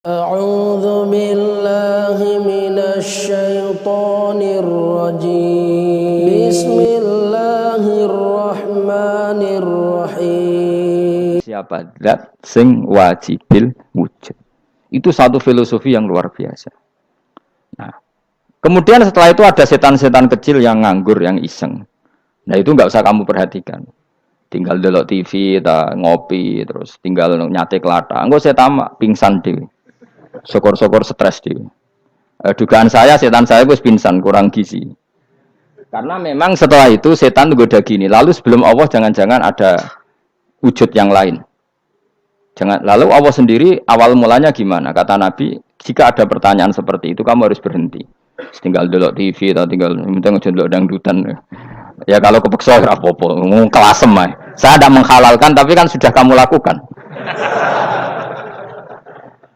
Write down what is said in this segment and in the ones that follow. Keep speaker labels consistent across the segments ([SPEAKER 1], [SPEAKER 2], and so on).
[SPEAKER 1] A'udzu billahi minasy syaithanir rajim. Bismillahirrahmanirrahim.
[SPEAKER 2] Siapa zat sing wajibil wujud. Itu satu filosofi yang luar biasa. Nah, kemudian setelah itu ada setan-setan kecil yang nganggur, yang iseng. Nah, itu nggak usah kamu perhatikan. Tinggal delok TV, ngopi, terus tinggal nyate kelata. Engko setan pingsan dhewe. Syukur-syukur stres dhewe. Dugaan saya setan saya wis pingsan, kurang gizi. Karena memang setelah itu setan goda gini. Lalu sebelum Allah jangan-jangan ada wujud yang lain. Jangan. Lalu Allah sendiri awal mulanya gimana? Kata Nabi, jika ada pertanyaan seperti itu kamu harus berhenti. Tinggal delok TV atau tinggal penting aja delok dangdutan. Ya kalau kepeksa ora apa-apa, kelasem ae. Saya tidak menghalalkan tapi kan sudah kamu lakukan.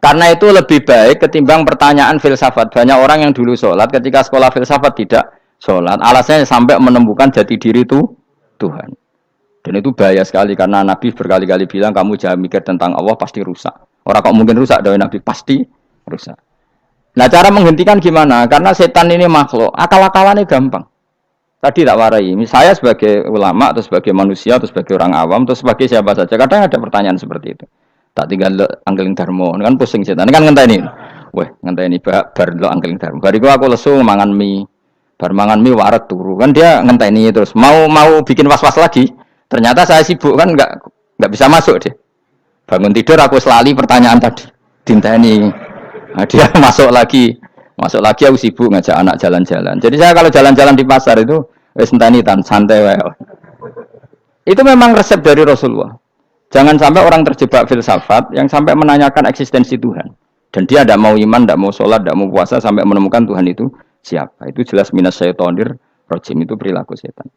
[SPEAKER 2] Karena itu lebih baik ketimbang pertanyaan filsafat. Banyak orang yang dulu sholat ketika sekolah filsafat tidak sholat. Alasannya sampai menemukan jati diri itu Tuhan. Dan itu bahaya sekali karena Nabi berkali-kali bilang kamu jangan mikir tentang Allah pasti rusak. Orang kok mungkin rusak dari Nabi pasti rusak. Nah cara menghentikan gimana? Karena setan ini makhluk. Akal-akalannya gampang. Tadi tak warai. Saya sebagai ulama atau sebagai manusia atau sebagai orang awam atau sebagai siapa saja. Kadang ada pertanyaan seperti itu. Tak tinggal anggeling dharma, kan pusing setan. Kan ngenteni. Weh, ngenteni bar lo anggeling dharma. Bariku aku lesu mangan mie. Bar mangan mie waret turu. Kan dia ngenteni terus mau bikin was-was lagi. Ternyata saya sibuk kan enggak bisa masuk dia. Bangun tidur aku selali pertanyaan tadi. Dinteni. Nah, dia masuk lagi aku sibuk ngajak anak jalan-jalan. Jadi saya kalau jalan-jalan di pasar itu wis enteni tan santai wae. Itu memang resep dari Rasulullah. Jangan sampai orang terjebak filsafat yang sampai menanyakan eksistensi Tuhan. Dan dia tidak mau iman, tidak mau sholat, tidak mau puasa sampai menemukan Tuhan itu siapa. Itu jelas minas syaitonir rajim, itu perilaku setan.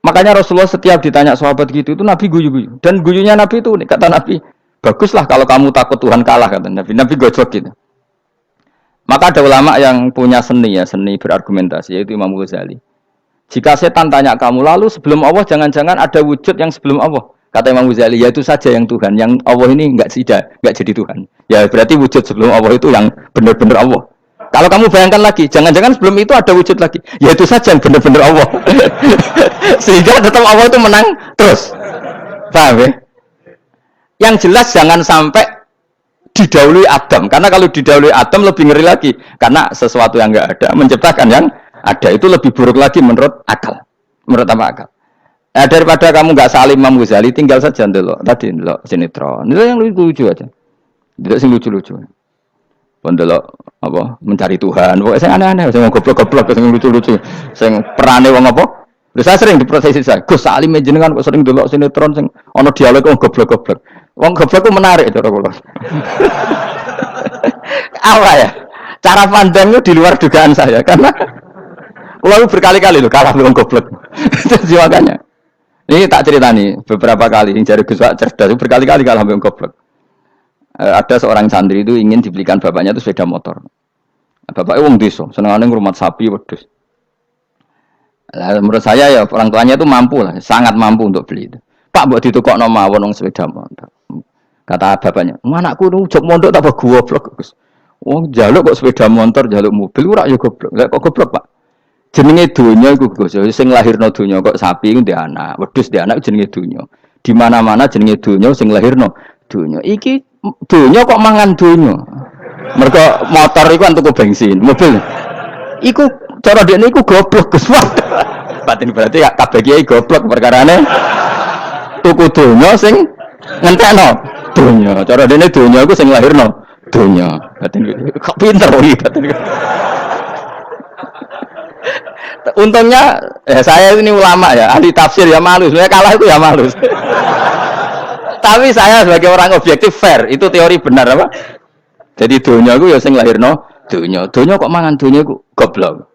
[SPEAKER 2] Makanya Rasulullah setiap ditanya sahabat gitu itu Nabi guyu-guyu. Dan guyunya Nabi itu kata Nabi, baguslah kalau kamu takut Tuhan kalah kata Nabi. Nabi gojok gitu. Maka ada ulama yang punya seni berargumentasi yaitu Imam Ghazali. Jika setan tanya kamu lalu sebelum Allah jangan-jangan ada wujud yang sebelum Allah. Kata Imam Ghazali, ya itu saja yang Tuhan, yang Allah ini enggak jadi Tuhan. Ya berarti wujud sebelum Allah itu yang benar-benar Allah. Kalau kamu bayangkan lagi, jangan-jangan sebelum itu ada wujud lagi. Ya itu saja yang benar-benar Allah. Sehingga tetap Allah itu menang terus. Paham ya? Yang jelas jangan sampai didahului Adam. Karena kalau didahului Adam lebih ngeri lagi. Karena sesuatu yang enggak ada menciptakan yang ada itu lebih buruk lagi menurut akal. Menurut apa akal? Nah, daripada kamu nggak salim Imam Ghazali, tinggal saja ndelok tadi ndelok sinetron. Itu yang lucu aja. Tidak sing lucu-lucu. Ndelok apa mencari Tuhan. Pokoknya saya aneh-aneh, saya goblok-goblok, sing lucu-lucu. Sing perane wong apa? Lha saya sering diprosesi saya. Gus Salim jenengan kok sering ndelok sinetron sing ana dialog wong goblok-goblok. Wong goblok ku menarik cara kula. Apa ya? Cara pandangnya di luar dugaan saya karena kula berkali-kali lho kalah wong goblok. Jadi makanya ini tak cerita nih beberapa kali yang jari Gus Wak cerdas berkali-kali kalah sampai goblok. Ada seorang santri itu ingin dibelikan bapaknya itu sepeda motor. Bapaknya wong desa, senengane ngrumat sapi wedhus. Lah menurut saya ya orang tuanya itu mampu lah, sangat mampu untuk beli itu. Pak mbok ditukokno mawon wong sepeda motor. Kata bapaknya, "Anakku nu jog mondok tak goblok, Gus." Wong njaluk kok sepeda motor, njaluk mobil ora ya goblok. Lah kok goblok, Pak? Jenenge donya iku Gus, sing lahirno donya kok sapi iku ndek anak, wedhus ndek anak jenenge donya. Di mana-mana jenenge donya sing lahirno donya. Iki donya kok mangan donya. Mergo motor iku kan tuku bensin, mobil. Iku cara dekne iku goblok Gus. Batin berarti ya kabeh kiai goblok perkarane tuku donya sing ngentekno donya. Cara dekne donya iku sing lahirno donya. Batin kok pinter iki batin. Untungnya saya ini ulama ya, ahli tafsir ya malu. Sebenarnya kalah itu ya malu. Tapi saya sebagai orang objektif fair, itu teori benar apa? Jadi dunia itu ya sing lahirno dunia. Dunia kok mangan dunia ku goblok.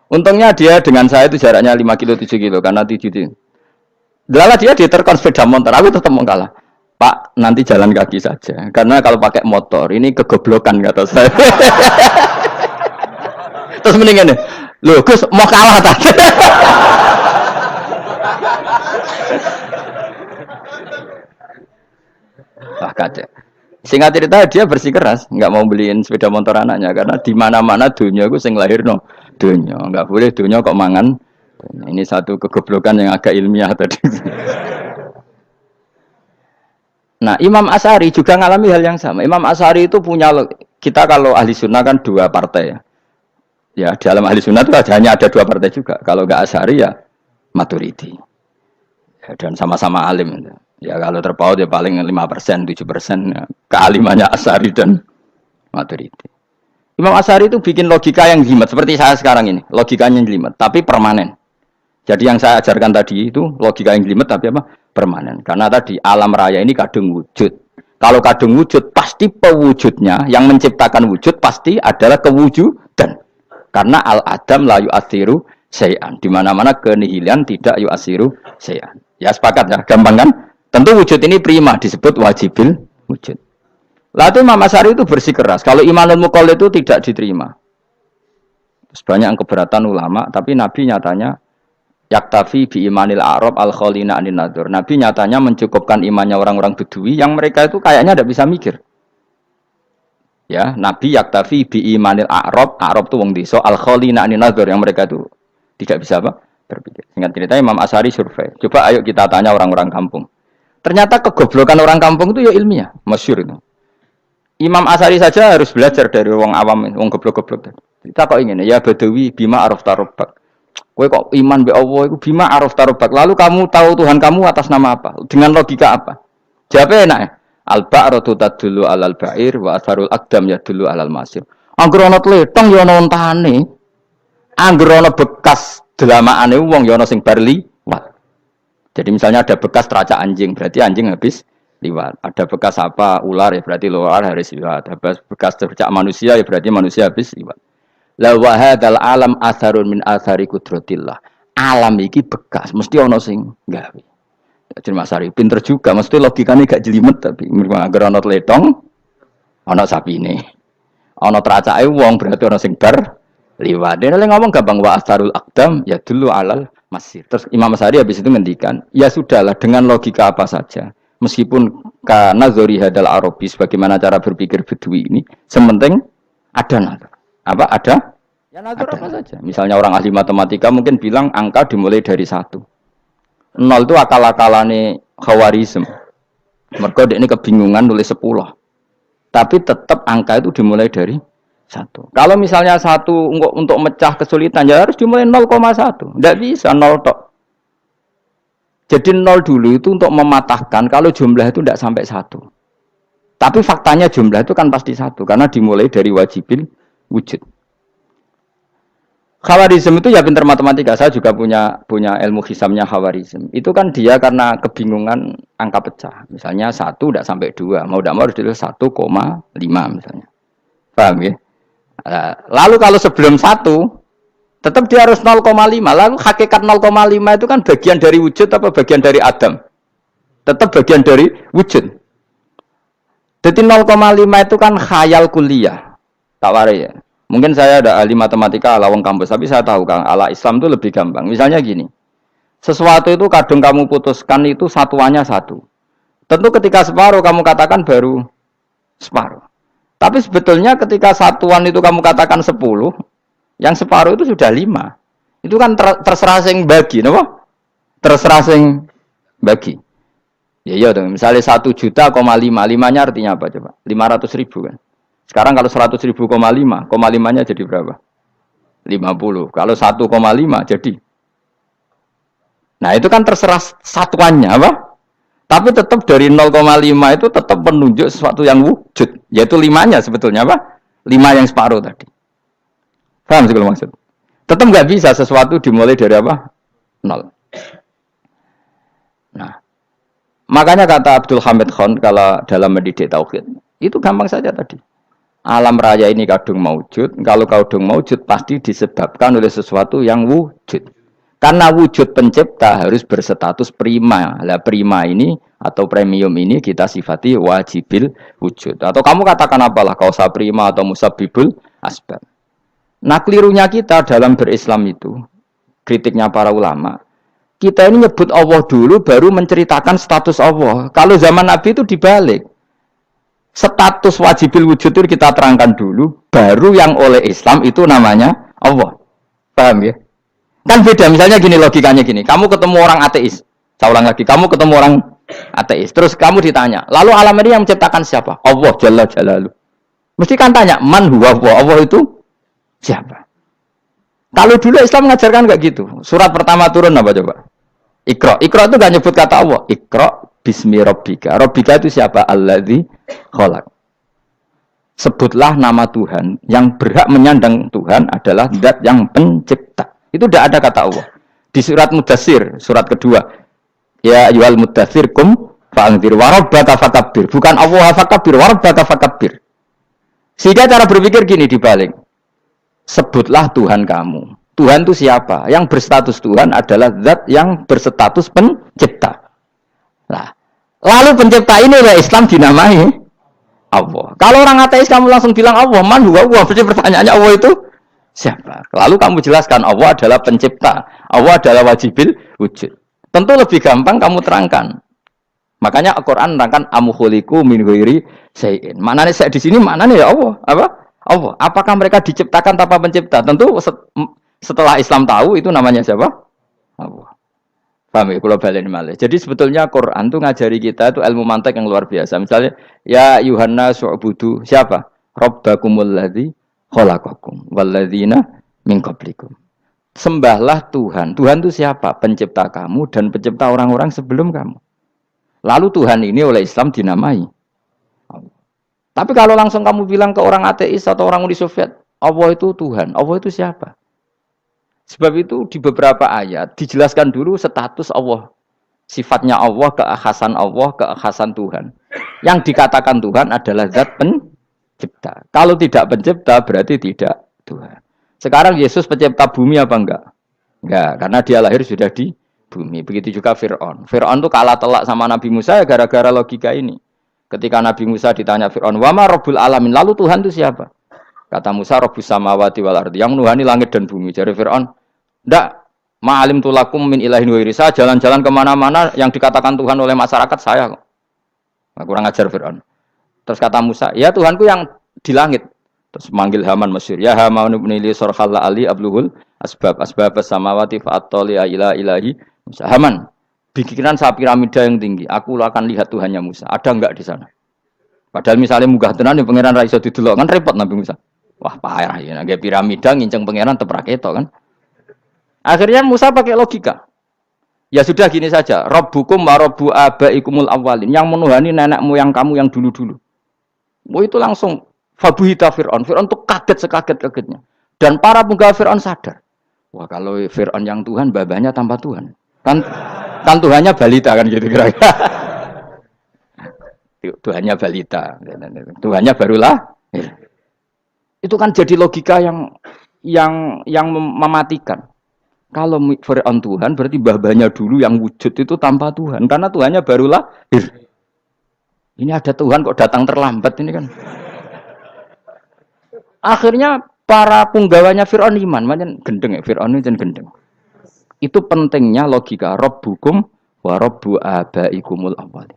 [SPEAKER 2] Untungnya dia dengan saya itu jaraknya 5 kilo 7 kilo karena 7 kilo. Dahlah dia diterkon sepeda motor, aku tetap mau kalah. Pak, nanti jalan kaki saja. Karena kalau pakai motor ini kegoblokan kata saya. Terus mendingan nih. Loh, Gus mau kalah tadi. Wah kacau. Singkat cerita dia bersikeras, nggak mau beliin sepeda motor anaknya karena di mana-mana dunia gue sing lahir no dunia, nggak boleh dunia kok mangan. Ini satu kegoblokan yang agak ilmiah tadi. Nah, Imam Asy'ari juga ngalami hal yang sama. Imam Asy'ari itu punya, kita kalau ahli sunnah kan dua partai ya. Ya, dalam ahli sunnah itu hanya ada dua partai juga. Kalau nggak Asy'ari ya Maturidi. Ya, dan sama-sama alim. Ya kalau terpaut ya paling 5%, 7% ya. Kealimannya Asy'ari dan Maturidi. Imam Asy'ari itu bikin logika yang jelimet seperti saya sekarang ini. Logikanya jelimet, tapi permanen. Jadi yang saya ajarkan tadi itu logika yang jelimet tapi apa? Permanen. Karena tadi alam raya ini kadung wujud. Kalau kadung wujud pasti pewujudnya yang menciptakan wujud pasti adalah kewujudan. Karena al-adam la yu'athiru syai'an. Di mana-mana kenihilan tidak yu'athiru syai'an. Ya sepakat ya, gampang kan? Tentu wujud ini prima disebut wajibil wujud. Lalu Imam Asy'ari itu bersikeras. Kalau imanul muqallid itu tidak diterima. Terus banyak yang keberatan ulama, tapi Nabi nyatanya yaktafi bi imanil a'rab al khalina anin nadur. Nabi nyatanya mencukupkan imannya orang-orang Bedui yang mereka itu kayaknya tidak bisa mikir. Ya, Nabi yaktafi bi imanil a'rab itu wong desa al khalina anin nadur yang mereka itu tidak bisa apa? Berpikir. Singkat cerita Imam Asy'ari survei. Coba ayo kita tanya orang-orang kampung. Ternyata kegoblokan orang kampung itu ya ilmiah, masyhur itu. Imam Asy'ari saja harus belajar dari wong awam, wong goblok-goblok. Kita kok ingin ya Badawi bima arafta rabbak. Kowe kok iman be Allah iku bima arafta rabbak. Lalu kamu tahu Tuhan kamu atas nama apa? Dengan logika apa? Jawabnya enak ya. Al-ba'ratu tadullu 'alal ba'ir wa atharul aqdam yadullu 'alal masir. Angger ana tletong ya ana ontane. Angger ana bekas delamaane wong ya ana sing bar liwat. Jadi misalnya ada bekas teracak anjing, berarti anjing habis liwat. Ada bekas apa ular ya berarti ular harus liwat. Ada bekas teracak manusia ya berarti manusia habis liwat. La wa hadzal alam atharun min athari qudratillah. Alam iki bekas, mesti ana sing gawe. Jadi Mas Ari pinter juga, mesti logikane gak jelimet tapi agar ana tletong ana sapine. Ana teracake wong berarti ana sing bar liwat. Dia ngomong gampang wa asarul aqdam ya dulu alal masir. Terus Imam Asy'ari habis itu ngendikan, ya sudahlah dengan logika apa saja. Meskipun karena zori hadal Arabi sebagaimana cara berpikir Bedui ini, sementing ada nazar. Apa ada? Ya nazar apa saja. Misalnya orang ahli matematika mungkin bilang angka dimulai dari 1. 0 itu akal-akalane Khawarizm. Mergo ini kebingungan nulis 10. Tapi tetap angka itu dimulai dari 1. Kalau misalnya 1 untuk mecah kesulitan ya harus dimulai 0,1. Tidak bisa 0 tok. Jadi 0 dulu itu untuk mematahkan kalau jumlah itu tidak sampai 1. Tapi faktanya jumlah itu kan pasti 1 karena dimulai dari wajibil wujud. Khawarizm itu ya pintar matematika. Saya juga punya ilmu hisamnya Khawarizm. Itu kan dia karena kebingungan angka pecah. Misalnya 1 tidak sampai 2. Mau tidak mau harus ditulis 1,5 misalnya. Paham ya? Lalu kalau sebelum 1 tetap dia harus 0,5. Lalu hakikat 0,5 itu kan bagian dari wujud apa bagian dari Adam? Tetap bagian dari wujud. Jadi 0,5 itu kan khayal kuliah. Tak warai ya. Mungkin saya ada ahli matematika ala wong kampus, tapi saya tahu Kang, ala Islam itu lebih gampang. Misalnya gini. Sesuatu itu kadang kamu putuskan itu satuannya 1. Tentu ketika separuh kamu katakan baru separuh. Tapi sebetulnya ketika satuan itu kamu katakan 10, yang separuh itu sudah 5. Itu kan terserah sing bagi, napa? Terserah sing bagi. Ya iya dong, misalnya 1 juta, 5-nya artinya apa coba? 500.000 kan. Sekarang kalau 100.000, 5-nya jadi berapa? 50. Kalau 1,5 jadi. Nah, itu kan terserah satuannya apa? Tapi tetap dari 0,5 itu tetap menunjuk sesuatu yang wujud, yaitu 5-nya sebetulnya apa? 5 yang separuh tadi. Paham sih kalau maksud? Tetap nggak bisa sesuatu dimulai dari apa? 0. Nah, makanya kata Abdul Hamid Khan kalau dalam mendidik tauhid, itu gampang saja tadi. Alam raya ini kadung maujud, kalau kadung maujud pasti disebabkan oleh sesuatu yang wujud. Karena wujud pencipta harus berstatus prima. Lah prima ini atau premium ini kita sifati wajibil wujud. Atau kamu katakan apalah kausa prima atau musabbibul asbab. Nah kelirunya kita dalam berislam itu, kritiknya para ulama, kita ini nyebut Allah dulu baru menceritakan status Allah. Kalau zaman Nabi itu dibalik. Status wajibil wujud itu kita terangkan dulu, baru yang oleh Islam itu namanya Allah. Paham ya? Kan beda, misalnya gini logikanya gini, kamu ketemu orang ateis, saya ulang lagi, kamu ketemu orang ateis, terus kamu ditanya, lalu alam ini yang menciptakan siapa? Allah Jalla Jalaluh. Mesti kan tanya, man huwa Allah, Allah itu siapa? Kalau dulu Islam mengajarkan kayak gitu, surat pertama turun apa coba? Iqra. Iqra itu gak nyebut kata Allah. Iqra bismi rabbika. Rabbika itu siapa? Alladzi khalaq. Sebutlah nama Tuhan. Yang berhak menyandang Tuhan adalah zat yang pencipta. Itu tidak ada kata Allah. Di surat Mudatsir, surat kedua. Ya ayyuhal mudatsir kum fa'anzir wa rabbaka fakabbir. Bukan Allah fakabbir, wa rabbaka fakabbir. Sehingga cara berpikir gini dibalik. Sebutlah Tuhan kamu. Tuhan itu siapa? Yang berstatus Tuhan adalah zat yang berstatus pencipta. Nah, lalu pencipta ini oleh Islam dinamai Allah. Kalau orang ateis kamu langsung bilang Allah, man huwa Allah. Berarti pertanyaannya Allah itu siapa? Lalu kamu jelaskan Allah adalah pencipta. Allah adalah wajibil wujud. Tentu lebih gampang kamu terangkan. Makanya Al-Qur'an menerangkan amkhuliqu min ghairi syai'in. Maknanya saya di sini maknanya ya Allah. Apa? Allah. Apakah mereka diciptakan tanpa pencipta? Tentu setelah Islam tahu itu namanya siapa? Allah. Paham ya? Kalau balik malih. Jadi sebetulnya Quran itu ngajari kita itu ilmu mantek yang luar biasa. Misalnya ya Yuhanna su'budu siapa? Rabbakumul ladzi khalaqakum walladzina min qablikum. Sembahlah Tuhan. Tuhan itu siapa? Pencipta kamu dan pencipta orang-orang sebelum kamu. Lalu Tuhan ini oleh Islam dinamai Allah. Tapi kalau langsung kamu bilang ke orang ateis atau orang Uni Soviet, Allah itu Tuhan. Allah itu siapa? Sebab itu di beberapa ayat dijelaskan dulu status Allah. Sifatnya Allah, keekhasan Tuhan. Yang dikatakan Tuhan adalah zat pencipta. Kalau tidak pencipta berarti tidak Tuhan. Sekarang Yesus pencipta bumi apa enggak? Enggak, karena dia lahir sudah di bumi. Begitu juga Fir'aun. Fir'aun itu kalah telak sama Nabi Musa ya gara-gara logika ini. Ketika Nabi Musa ditanya Fir'aun, "Wa ma rabbul alamin?" Lalu Tuhan itu siapa? Kata Musa, "Rabbus samawati wal ardi." Yang menuhani langit dan bumi. Jadi Fir'aun, "Ndak, ma'alim tulakum min ilahin ghairi." Saya jalan-jalan kemana-mana yang dikatakan Tuhan oleh masyarakat saya kok. Nah, kurang ajar Fir'aun. Terus kata Musa, "Ya Tuhanku yang di langit." Terus manggil Haman Mesir, "Ya Haman ibn li sarhal ali abluhul asbab samawati fa'atoli ila ilahi Musa." Haman, bikinan saya piramida yang tinggi. Aku akan lihat Tuhannya Musa. Ada enggak di sana? Padahal misalnya munggah tenan di pangeran ra iso didelok kan repot Nabi Musa. Wah, parah ya, nggak piramida nginceng pangeran teprak itu kan. Akhirnya Musa pakai logika. Ya sudah gini saja, Rabbukum wa rabbu abaikumul awwalin, yang menuhani nenek moyang kamu yang dulu-dulu. Itu langsung fabuhita Fir'aun. Fir'aun tuh kaget sekaget-kagetnya. Dan para penggawa Fir'aun sadar. Wah, kalau Fir'aun yang Tuhan, babanya tanpa Tuhan. Kan Tuhannya balita kan gitu kira-kira. Tuhannya balita. Tuhannya barulah. Itu kan jadi logika yang mematikan. Kalau Fir'aun Tuhan berarti babanya dulu yang wujud itu tanpa Tuhan. Karena Tuhannya barulah. Ini ada Tuhan kok datang terlambat ini kan. Akhirnya para penggawanya Fir'aun iman. Macam gendeng ya, Fir'aun itu gendeng. Itu pentingnya logika Rabbukum wa rabbu abaikumul awwalin.